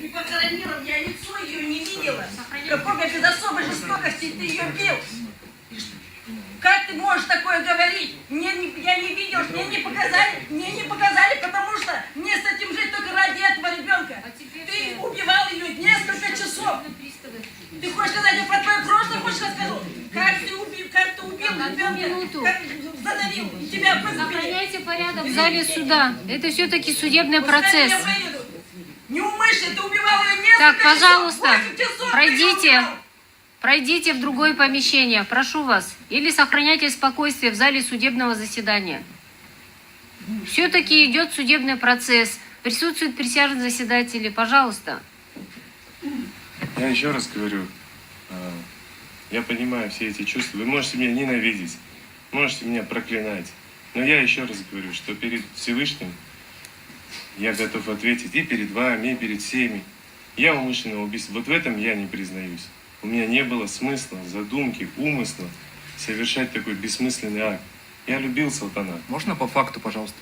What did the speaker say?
не похоронила, я лицо ее не видела. Какой без особой жестокости ты ее бил. Как ты можешь такое говорить? Я не видел, мне не показали, потому что мне с этим жить только ради этого ребенка. Ты убивал ее несколько часов. Ты хочешь сказать, я про твое прошлое хочешь расскажу? Как ты убил ребенка, как задавил, и тебя выкупили. Сохраняйте порядок в зале суда. Это все-таки судебный процесс. Неумышленно, ты убивал ее несколько Так, часов, пожалуйста, 8 часов ты ее пройдите. убивал. Пройдите в другое помещение, прошу вас. Или сохраняйте спокойствие в зале судебного заседания. Все-таки идет судебный процесс. Присутствуют присяжные заседатели. Пожалуйста. Я еще раз говорю, я понимаю все эти чувства. Вы можете меня ненавидеть, можете меня проклинать. Но я еще раз говорю, что перед Всевышним я готов ответить и перед вами, и перед всеми. Я умышленного убийства. Вот в этом я не признаюсь. У меня не было смысла, задумки, умысла совершать такой бессмысленный акт. Я любил салтанат. Можно по факту, пожалуйста?